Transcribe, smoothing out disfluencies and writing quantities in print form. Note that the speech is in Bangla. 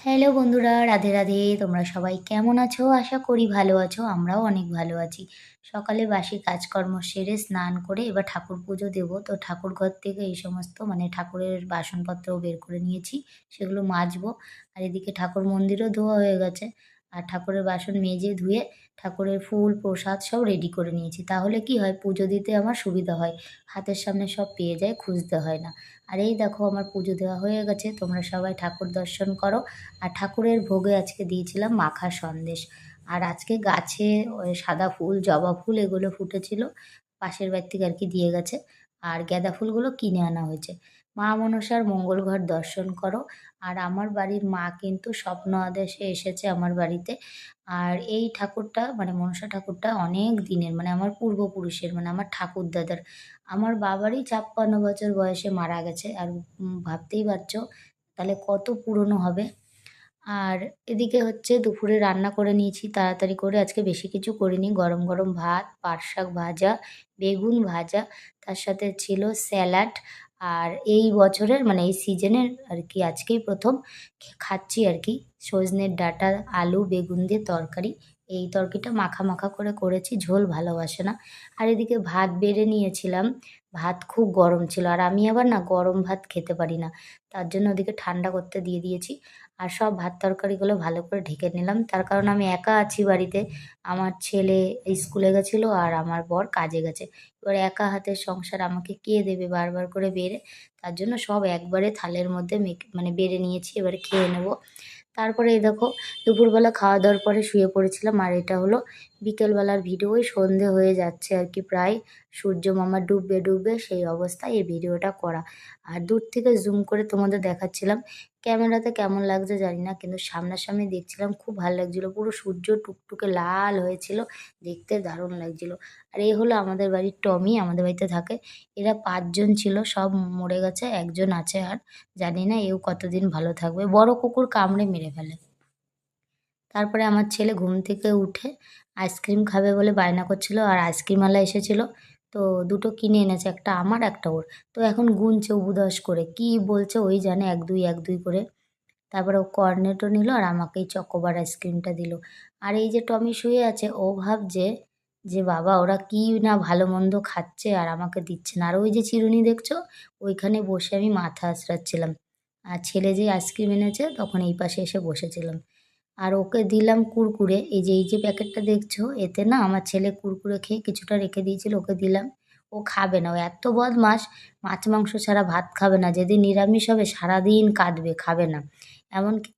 হ্যালো বন্ধুরা, রাধে রাধে। তোমরা সবাই কেমন আছো? আশা করি ভালো আছো। আমরাও অনেক ভালো আছি। সকালে বাসি কাজকর্ম সেরে স্নান করে এবার ঠাকুর পুজো দেবো। তো ঠাকুরঘর থেকে এই সমস্ত ঠাকুরের বাসনপত্রও বের করে নিয়েছি। সেগুলো মাজবো। আর এদিকে ঠাকুর মন্দিরও ধোয়া হয়ে গেছে। আর ঠাকুরের বাসন মেজে ধুয়ে ঠাকুরের ফুল, প্রসাদ সব রেডি করে নিয়েছি। তাহলে কি হয়, পুজো দিতে আমার সুবিধা হয়। হাতের সামনে সব পেয়ে যাই, খুঁজতে হয় না। আর এই দেখো আমার পুজো দেওয়া হয়ে গেছে। তোমরা সবাই ঠাকুর দর্শন করো। আর ঠাকুরের ভোগে আজকে দিয়েছিলাম মাখা সন্দেশ। আর আজকে গাছে ওই সাদা ফুল, জবা ফুল এগুলো ফুটেছিল। পাশের বাড়ি থেকে আর কি দিয়ে গেছে। আর গাঁদা ফুলগুলো কিনে আনা হয়েছে। মা মনসার মঙ্গল ঘর দর্শন করো। আর আমার বাড়ির মা কিন্তু স্বপ্ন আদেশে এসেছে আমার বাড়িতে। আর এই ঠাকুরটা মনসা ঠাকুরটা অনেক দিনের, আমার পূর্বপুরুষের, আমার ঠাকুরদাদার। আমার বাবারই ৫৬ বছর বয়সে মারা গেছে। আর ভাবতেই পারছো তাহলে কত পুরনো হবে। আর এদিকে হচ্ছে দুপুরে রান্না করে নিয়েছি তাড়াতাড়ি করে, আজকে বেশি কিছু করিনি। গরম গরম ভাত, পাট শাক ভাজা, বেগুন ভাজা, তার সাথে ছিল স্যালাড। আর এই বছরের এই সিজনের আর কি আজকেই প্রথম খাচ্ছি আর কি সজনের ডাঁটা, আলু বেগুন দিয়ে তরকারি। এই তরকারিটা মাখা মাখা করে করেছি, ঝোল ভালোবাসে না। আর এদিকে ভাত বেড়ে নিয়েছিলাম। ভাত খুব গরম ছিল, আর আমি আবার না গরম ভাত খেতে পারি না। তার জন্য ওদিকে ঠান্ডা করতে দিয়ে দিয়েছি। আর সব ভাত তরকারিগুলো ভালো করে ঢেকে নিলাম, তার কারণ আমি একা আছি বাড়িতে। আমার ছেলে স্কুলে গেছিলো আর আমার বর কাজে গেছে। এবার একা হাতের সংসার, আমাকে কে দেবে বারবার করে বেড়ে। তার জন্য সব একবারে থালের মধ্যে বেড়ে নিয়েছি, এবারে খেয়ে নেবো। তারপরে এই দেখো দুপুরবেলা খাওয়া দাওয়ার পরে শুয়ে পড়েছিলাম। আর এটা হলো বিকেলবেলার ভিডিও। ওই সন্ধে হয়ে যাচ্ছে আর কি প্রায়, সূর্য মামা ডুববে ডুববে সেই অবস্থায় এই ভিডিওটা করা। আর দূর থেকে জুম করে তোমাদের দেখাচ্ছিলাম। ক্যামেরাতে কেমন লাগছে জানি না, কিন্তু সামনাসামনি দেখছিলাম খুব ভালো লাগছিলো। পুরো সূর্য টুকটুকে লাল হয়েছিল, দেখতে দারুণ লাগছিলো। আর এই হলো আমাদের বাড়ির টমি, আমাদের বাড়িতে থাকে। এরা ৫ জন ছিল, সব মরে গেছে, একজন আছে। আর জানি না এও কতদিন ভালো থাকবে, বড় কুকুর কামড়ে মেরে ফেলে। তারপরে আমার ছেলে ঘুম থেকে উঠে আইসক্রিম খাবে বলে বায়না করছিল, আর আইসক্রিমওয়ালা এসেছিল। তো দুটো কিনে এনেছে, একটা আমার একটা ওর। তো এখন গুনছে উবুদস করে, কি বলছে ওই জানে, ১ ২ ১ ২ করে। তারপরে ও কর্নেটো নিল আর আমাকে এই চকোবার আইসক্রিমটা দিল। আর এই যে টমি শুয়ে আছে, ও ভাবছে যে বাবা ওরা কি না ভালো মন্দ খাচ্ছে আর আমাকে দিচ্ছে না। আর ওই যে চিরুনি দেখছো, ওইখানে বসে আমি মাথা আঁচড়াচ্ছিলাম। আর ছেলে যে আইসক্রিম এনেছে তখন এই পাশে এসে বসেছিলাম। আর ওকে দিলাম কুরকুরে। এই যে প্যাকেটটা দেখছো, এতে না আমার ছেলে কুরকুরে খেয়ে কিছুটা রেখে দিয়েছিল, ওকে দিলাম। ও খাবে না, ও এত বদমাস, মাছ মাংস ছাড়া ভাত খাবে না। যেদিন নিরামিষ হবে সারাদিন কাঁদবে, খাবে না। এমনকি